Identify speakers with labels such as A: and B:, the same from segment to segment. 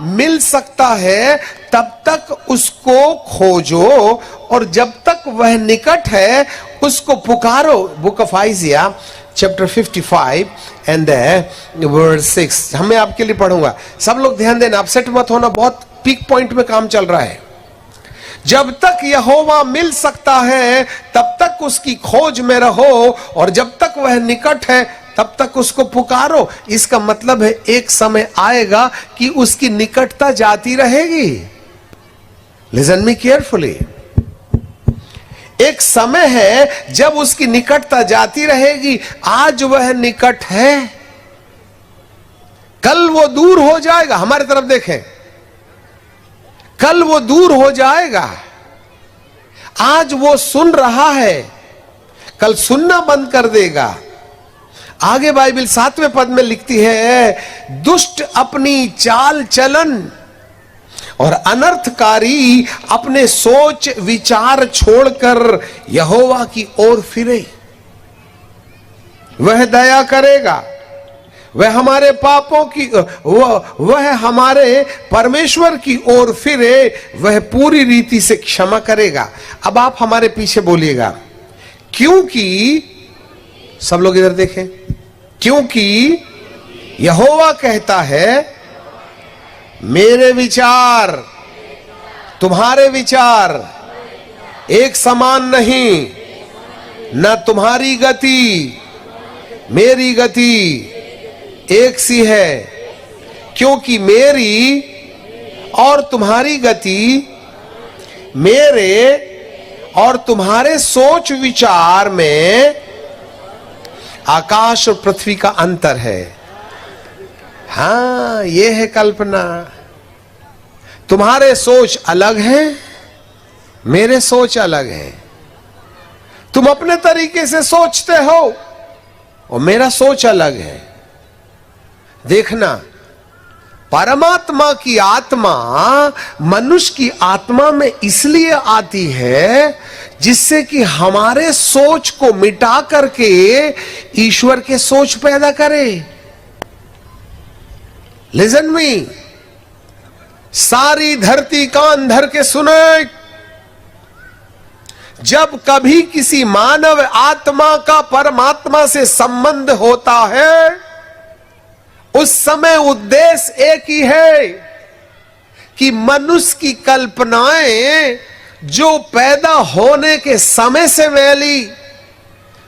A: मिल सकता है तब तक उसको खोजो, और जब तक वह निकट है उसको पुकारो। Book of Isaiah chapter 55 and verse 6। मैं आपके लिए पढ़ूंगा, सब लोग ध्यान देना, अपसेट मत होना, बहुत पीक पॉइंट में काम चल रहा है। जब तक यहोवा मिल सकता है तब तक उसकी खोज में रहो, और जब तक वह निकट है तब तक उसको पुकारो। इसका मतलब है एक समय आएगा कि उसकी निकटता जाती रहेगी। Listen me carefully. एक समय है जब उसकी निकटता जाती रहेगी। आज वह निकट है, कल वो दूर हो जाएगा। हमारी तरफ देखें, कल वो दूर हो जाएगा। आज वो सुन रहा है, कल सुनना बंद कर देगा। आगे बाइबल 7वें पद में लिखती है, दुष्ट अपनी चाल चलन और अनर्थकारी अपने सोच विचार छोड़कर यहोवा की ओर फिरे। वह दया करेगा, वह हमारे पापों की, वह हमारे परमेश्वर की ओर फिरे, वह पूरी रीति से क्षमा करेगा। अब आप हमारे पीछे बोलिएगा, क्योंकि, सब लोग इधर देखें, क्योंकि यहोवा कहता है, मेरे विचार तुम्हारे विचार एक समान नहीं, न तुम्हारी गति मेरी गति एक सी है, क्योंकि मेरी और तुम्हारी गति मेरे और तुम्हारे सोच विचार में आकाश और पृथ्वी का अंतर है। हाँ, यह है कल्पना। तुम्हारे सोच अलग है, मेरे सोच अलग है। तुम अपने तरीके से सोचते हो और मेरा सोच अलग है। देखना, परमात्मा की आत्मा मनुष्य की आत्मा में इसलिए आती है जिससे कि हमारे सोच को मिटा करके ईश्वर के सोच पैदा करे। लिसन मी, सारी धरती कान धर के सुने। जब कभी किसी मानव आत्मा का परमात्मा से संबंध होता है, उस समय उद्देश्य एक ही है कि मनुष्य की कल्पनाएं जो पैदा होने के समय से वैली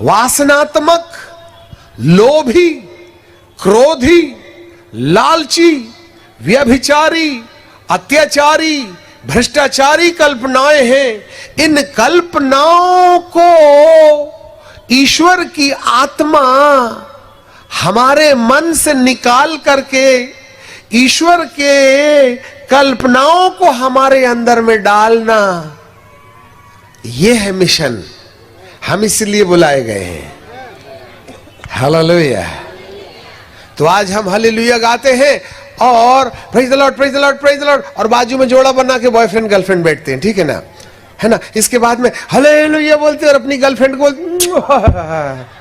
A: वासनात्मक, लोभी, क्रोधी, लालची, व्यभिचारी, अत्याचारी, भ्रष्टाचारी कल्पनाएं हैं। इन कल्पनाओं को ईश्वर की आत्मा हमारे मन से निकाल करके ईश्वर के कल्पनाओं को हमारे अंदर में डालना, यह है मिशन। हम इसलिए बुलाए गए हैं। हालेलुया। तो आज हम हालेलुया गाते हैं और praise the Lord, praise the Lord, praise the Lord, और बाजू में जोड़ा बना के बॉयफ्रेंड गर्लफ्रेंड बैठते हैं, ठीक है ना, है ना। इसके बाद में हालेलुया बोलते हैं और अपनी गर्लफ्रेंड को बोलते,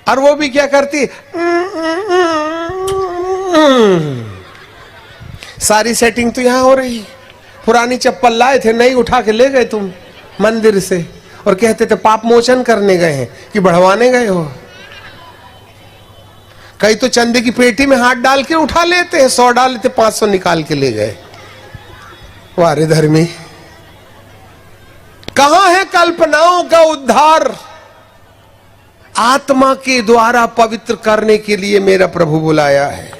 A: और वो भी क्या करती, सारी सेटिंग तो यहां हो रही। पुरानी चप्पल लाए थे, नई उठा के ले गए तुम मंदिर से और कहते थे पाप मोचन करने गए हैं कि बढ़वाने गए हो। कई तो चंदे की पेटी में हाथ डाल के उठा लेते हैं, 100 डाल लेते, 500 निकाल के ले गए। वारे धर्मी, कहां है कल्पनाओं का उद्धार? आत्मा के द्वारा पवित्र करने के लिए मेरा प्रभु बुलाया है,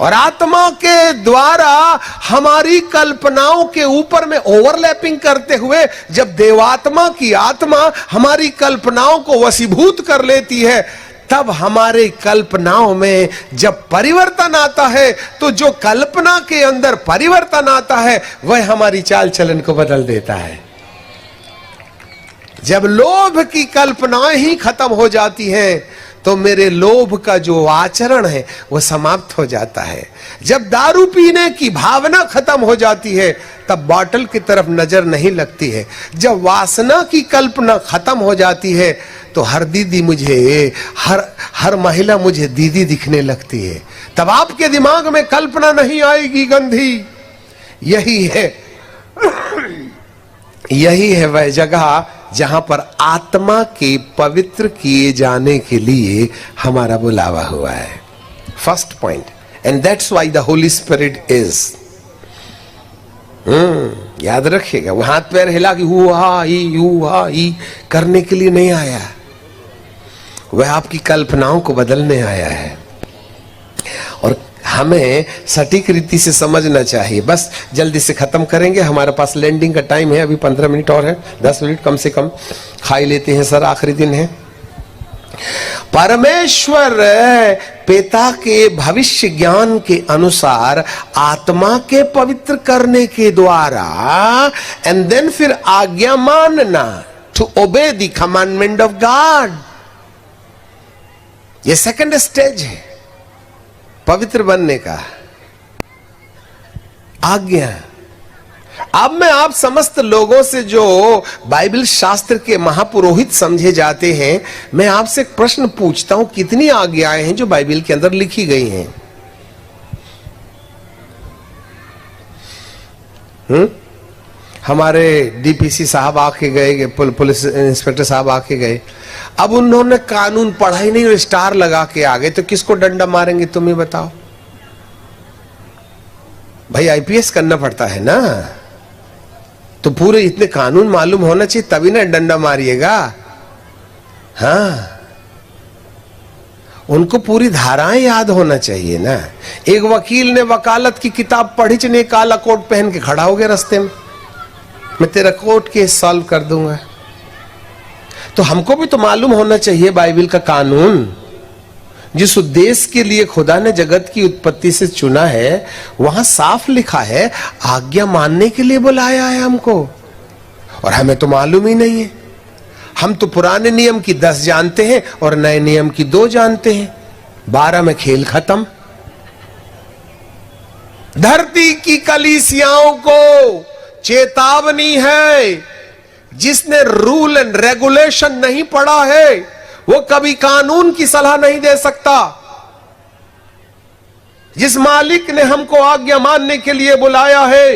A: और आत्मा के द्वारा हमारी कल्पनाओं के ऊपर में ओवरलैपिंग करते हुए जब देवात्मा की आत्मा हमारी कल्पनाओं को वशीभूत कर लेती है, तब हमारे कल्पनाओं में जब परिवर्तन आता है, तो जो कल्पना के अंदर परिवर्तन आता है वह हमारी चाल चलन को बदल देता है। जब लोभ की कल्पनाएं ही खत्म हो जाती हैं, तो मेरे लोभ का जो आचरण है वो समाप्त हो जाता है। जब दारू पीने की भावना खत्म हो जाती है, तब बॉटल की तरफ नजर नहीं लगती है। जब वासना की कल्पना खत्म हो जाती है, तो हर दीदी मुझे, हर महिला मुझे दीदी दिखने लगती है। तब आपके दिमाग में कल्पना नहीं आएगी गंदी। यही है वह जगह जहां पर आत्मा के पवित्र किए जाने के लिए हमारा बुलावा हुआ है। First point, and that's why the Holi spirit is. याद रखिएगा, वो हाथ पैर हिला कि हुआ ही करने के लिए नहीं आया, वह आपकी कल्पनाओं को बदलने आया है। और हमें सटीक रीति से समझना चाहिए। बस जल्दी से खत्म करेंगे, हमारे पास लैंडिंग का टाइम है, अभी 15 मिनट और है, 10 मिनट कम से कम खा ही लेते हैं सर, आखिरी दिन है। परमेश्वर पिता के भविष्य ज्ञान के अनुसार आत्मा के पवित्र करने के द्वारा एंड देन फिर आज्ञा मानना, to obey the commandment of God, ये सेकंड स्टेज है पवित्र बनने का, आज्ञा। अब मैं आप समस्त लोगों से जो बाइबल शास्त्र के महापुरोहित समझे जाते हैं, मैं आपसे एक प्रश्न पूछता हूं, कितनी आज्ञाएं हैं जो बाइबल के अंदर लिखी गई हैं? हमारे डीपीसी साहब आके गए, पुलिस इंस्पेक्टर साहब आके गए, अब उन्होंने कानून पढ़ा ही नहीं और स्टार लगा के आ गए, तो किसको डंडा मारेंगे तुम ही बताओ? भाई आईपीएस करना पड़ता है ना, तो पूरे इतने कानून मालूम होना चाहिए तभी ना डंडा मारिएगा। हाँ, उनको पूरी धाराएं याद होना चाहिए ना। एक वकील ने वकालत की किताब पढ़ी, चने काला कोट पहन के खड़ा हो गया रास्ते में, मैं तेरा कोर्ट केस सॉल्व कर दूंगा। तो हमको भी तो मालूम होना चाहिए बाइबल का कानून। जिस उद्देश्य के लिए खुदा ने जगत की उत्पत्ति से चुना है, वहां साफ लिखा है आज्ञा मानने के लिए बुलाया है हमको, और हमें तो मालूम ही नहीं है। हम तो पुराने नियम की 10 जानते हैं और नए नियम की 2 जानते हैं, 12 में खेल खत्म। धरती की कलीसियाओं को चेतावनी है, जिसने रूल एंड रेगुलेशन नहीं पढ़ा है वो कभी कानून की सलाह नहीं दे सकता। जिस मालिक ने हमको आज्ञा मानने के लिए बुलाया है,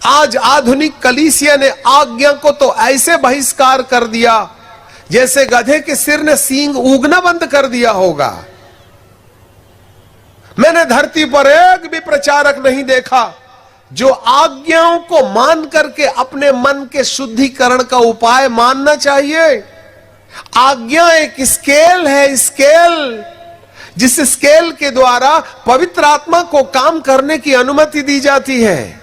A: आज आधुनिक कलीसिया ने आज्ञा को तो ऐसे बहिष्कार कर दिया जैसे गधे के सिर ने सींग उगना बंद कर दिया होगा। मैंने धरती पर एक भी प्रचारक नहीं देखा जो आज्ञाओं को मान करके अपने मन के शुद्धिकरण का उपाय मानना चाहिए। आज्ञा एक स्केल है, स्केल, जिस स्केल के द्वारा पवित्र आत्मा को काम करने की अनुमति दी जाती है।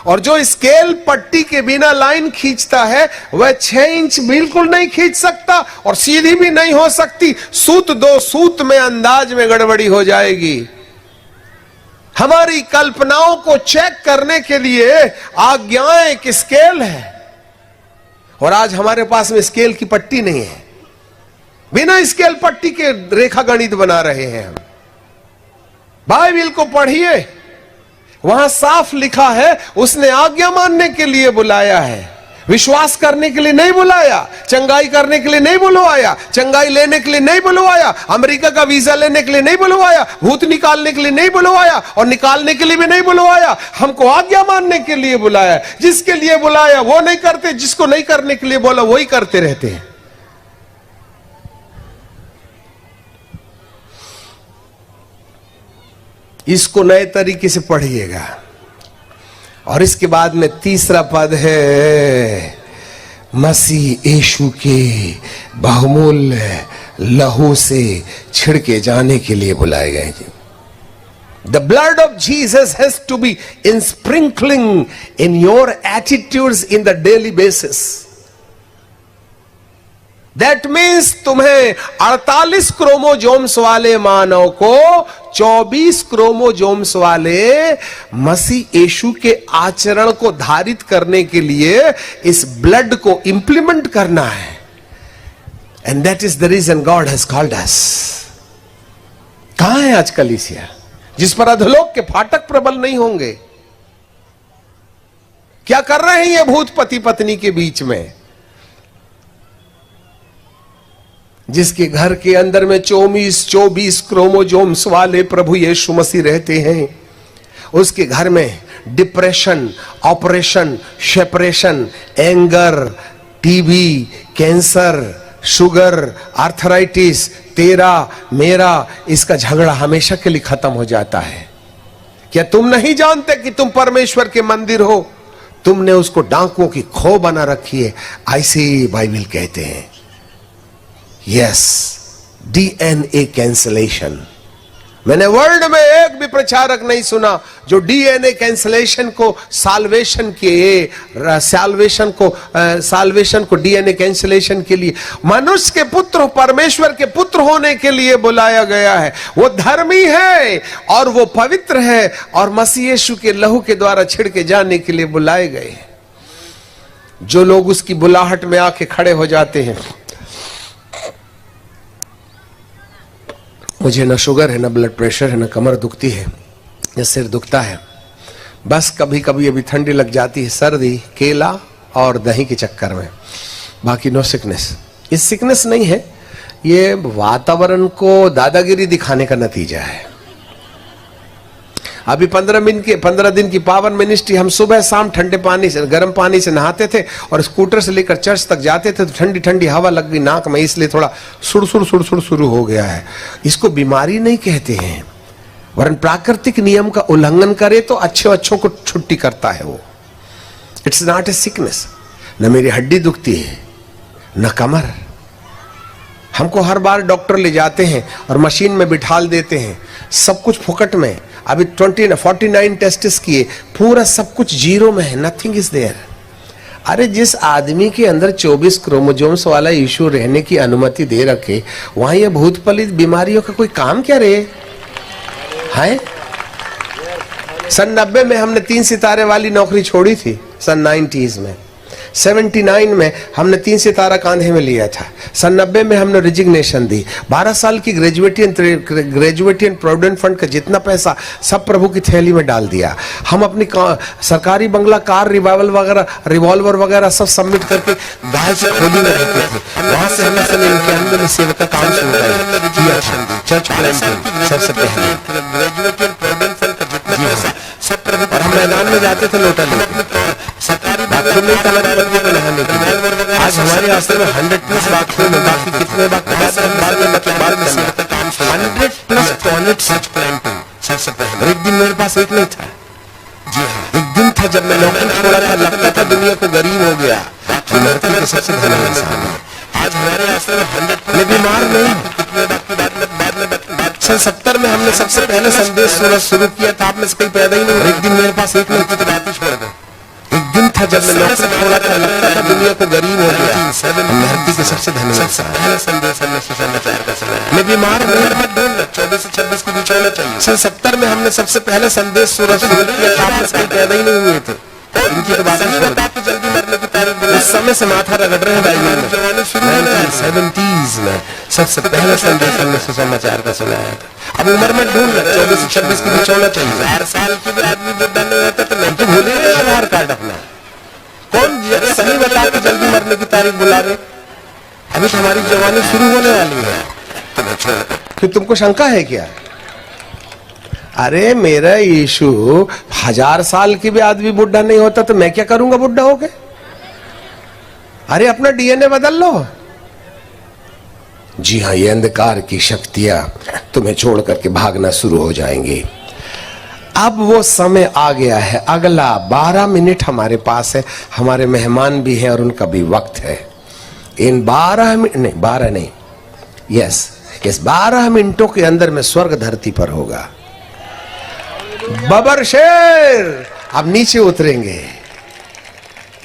A: और जो स्केल पट्टी के बिना लाइन खींचता है वह 6 इंच बिल्कुल नहीं खींच सकता और सीधी भी नहीं हो सकती। सूत 2 सूत में अंदाज में गड़बड़ी हो जाएगी। हमारी कल्पनाओं को चेक करने के लिए आज्ञाएं एक स्केल है, और आज हमारे पास में स्केल की पट्टी नहीं है। बिना स्केल पट्टी के रेखा गणित बना रहे हैं हम। बाइबल को पढ़िए, वहां साफ लिखा है उसने आज्ञा मानने के लिए बुलाया है, विश्वास करने के लिए नहीं बुलाया, चंगाई करने के लिए नहीं बुलवाया, चंगाई लेने के लिए नहीं बुलवाया, अमेरिका का वीजा लेने के लिए नहीं बुलवाया, भूत निकालने के लिए नहीं बुलवाया और निकालने के लिए भी नहीं बुलवाया। हमको आज्ञा मानने के लिए बुलाया। जिसके लिए बुलाया वो नहीं करते, जिसको नहीं करने के लिए बोला वही करते रहते हैं। इसको नए तरीके से पढ़िएगा। और इसके बाद में तीसरा पद है, मसीह यीशु के बहुमूल्य लहू से छिड़के जाने के लिए बुलाए गए। The blood of Jesus has to be in sprinkling in your attitudes in the daily basis. That means तुम्हें 48 क्रोमोजोम्स वाले मानव को 24 क्रोमोजोम्स वाले मसीह यीशु के आचरण को धारित करने के लिए इस ब्लड को इंप्लीमेंट करना है। And that is the reason God has called us. कहां है आज कलीसिया जिस पर अधोलोक के फाटक प्रबल नहीं होंगे? क्या कर रहे हैं ये भूत पति पत्नी के बीच में? जिसके घर के अंदर में 24 क्रोमोजोम्स वाले प्रभु यीशु मसीह रहते हैं, उसके घर में depression, operation, separation, anger, TB, cancer, sugar, arthritis, तेरा मेरा, इसका झगड़ा हमेशा के लिए खत्म हो जाता है। क्या तुम नहीं जानते कि तुम परमेश्वर के मंदिर हो? तुमने उसको डाकुओं की खो बना रखी है, ऐसे बाइबल कहते हैं। Yes, DNA cancellation. मैंने वर्ल्ड में एक भी प्रचारक नहीं सुना जो डीएनए कैंसलेशन को साल्वेशन को डीएनए कैंसलेशन के लिए मनुष्य के पुत्र, परमेश्वर के पुत्र होने के लिए बुलाया गया है। वो धर्मी है और वो पवित्र है और मसीह यीशु के लहू के द्वारा छिड़के जाने के लिए बुलाए गए। जो लोग उसकी बुलाहट में आके खड़े हो जाते हैं, मुझे न शुगर है, न ब्लड प्रेशर है, न कमर दुखती है, न सिर दुखता है, बस कभी कभी अभी ठंडी लग जाती है, सर्दी, केला और दही के चक्कर में, बाकी नो सिकनेस। ये सिकनेस नहीं है, ये वातावरण को दादागिरी दिखाने का नतीजा है। अभी 15 दिन की पावन मिनिस्ट्री, हम सुबह शाम ठंडे पानी से, गर्म पानी से नहाते थे और स्कूटर से लेकर चर्च तक जाते थे, तो ठंडी ठंडी हवा लग गई नाक में, इसलिए थोड़ा सुड़ शुरू हो गया है। इसको बीमारी नहीं कहते हैं, वरन प्राकृतिक नियम का उल्लंघन करे तो अच्छों को छुट्टी करता है वो। It's not a sickness. न मेरी हड्डी दुखती है, न कमर। हमको हर बार डॉक्टर ले जाते हैं और मशीन में बिठाल देते हैं, सब कुछ फुकट में। अभी 49 टेस्टिस किए, पूरा सब कुछ जीरो में है, नथिंग इज देयर। अरे जिस आदमी के अंदर 24 क्रोमोजोम्स वाला इशू रहने की अनुमति दे रखे, वहां ये भूत पलित बीमारियों का कोई काम क्या रहे है? सन 90 में हमने 3 सितारे वाली नौकरी छोड़ी थी, सन 90s में। 79 में हमने 3 सितारा कांधे में लिया था। सन 90 में हमने रिजिग्नेशन दी। 12 साल की ग्रेजुएटियन प्रोविडेंट फंड का जितना पैसा सब प्रभु की थैली में डाल दिया। हम अपनी सरकारी बंगला, कार, रिवॉल्वर वगैरह सब सबमिट करके बाहर से खोली में रहते थे। वहां से हमने सन 91 में सेवा का काम शुरू किया था, चर्च प्लांटिंग सबसे पहले। ग्रेजुएटियन प्रोविडेंट फंड का जितना पैसा सब प्रभु, और हम मैदान में जाते थे लोटा लेके, बाथरूम में नहाने के लिए। आज हमारे आश्रम में 100+ बाथरूम है, बाकी कितने बाद में 100+ टॉयलेट सच प्लांटिंग सबसे पहले। एक दिन मेरे पास एक नहीं था, जी हाँ, एक दिन था जब मैं नौकरी छोड़ा था, लगता था दुनिया को गरीब हो गया। धरती के सबसे धनी इंसान है। आज हमारे आश्रम में 100+ में बीमार नहीं। कितने बाद सन 70 में हमने सबसे पहले संदेश शुरू किया था, आप में से कोई पैदा ही नहीं। एक दिन मेरे पास एक नहीं थी तो बात ही छोड़ दो। एक दिन था जब मैं नौकरी छोड़ा था, लगता था दुनिया को गरीब हो गया। धरती के सबसे धनी इंसान संदेश हमने सुसमाचार का सुनाया। मैं बीमार नहीं, 24 से 26 के बीच होना चाहिए। सन 70 में हमने सबसे पहले संदेश शुरू किया था, आप में से कोई पैदा ही नहीं हुए थे। इनकी तो बात जल्दी मरने की तारीख उस समय से माथा रगड़ रहे हैं। 1970s में सबसे पहले संदेश हमने सुसमाचार का सुनाया था। अब उम्र में ढूंढ 24 से 26 के बीच होना चाहिए। 4 साल की भी आदमी बुढ़ा नहीं होता तो नहीं तो भूले आधार कार्ड अपना। कौन सही बता के जल्दी मरने की तारीख बुला रहे? अभी तो हमारी जवानी शुरू होने वाली है। कि तुमको शंका है क्या? अरे मेरा यीशु 1000 साल की भी आदमी बुढ़ा नहीं होता तो मैं क्या करूंगा बुढ़ा होके? अरे अपना डीएनए बदल लो। जी हाँ, ये अंधकार की शक्तियां तुम्हें छोड़ करके भागना शुरू हो जाएंगी। अब वो समय आ गया है। अगला 12 मिनट हमारे पास है, हमारे मेहमान भी हैं और उनका भी वक्त है। इन 12 मिनटों के अंदर में स्वर्ग धरती पर होगा। बबर शेर अब नीचे उतरेंगे,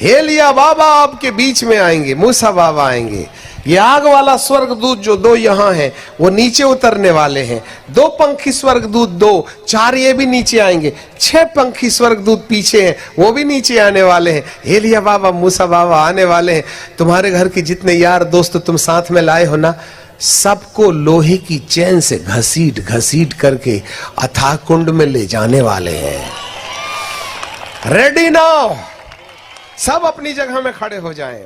A: एलिया बाबा आपके बीच में आएंगे, मूसा बाबा आएंगे। ये आग वाला स्वर्गदूत जो 2 यहाँ हैं वो नीचे उतरने वाले हैं। 2 पंखी स्वर्गदूत 2, 4 ये भी नीचे आएंगे। 6 पंखी स्वर्गदूत पीछे हैं, वो भी नीचे आने वाले हैं। एलिया बाबा, मूसा बाबा आने वाले हैं। तुम्हारे घर के जितने यार दोस्त तुम साथ में लाए हो ना, सबको लोहे की चैन से घसीट घसीट करके अथाह कुंड में ले जाने वाले हैं। रेडी नाउ, सब अपनी जगह में खड़े हो जाएं।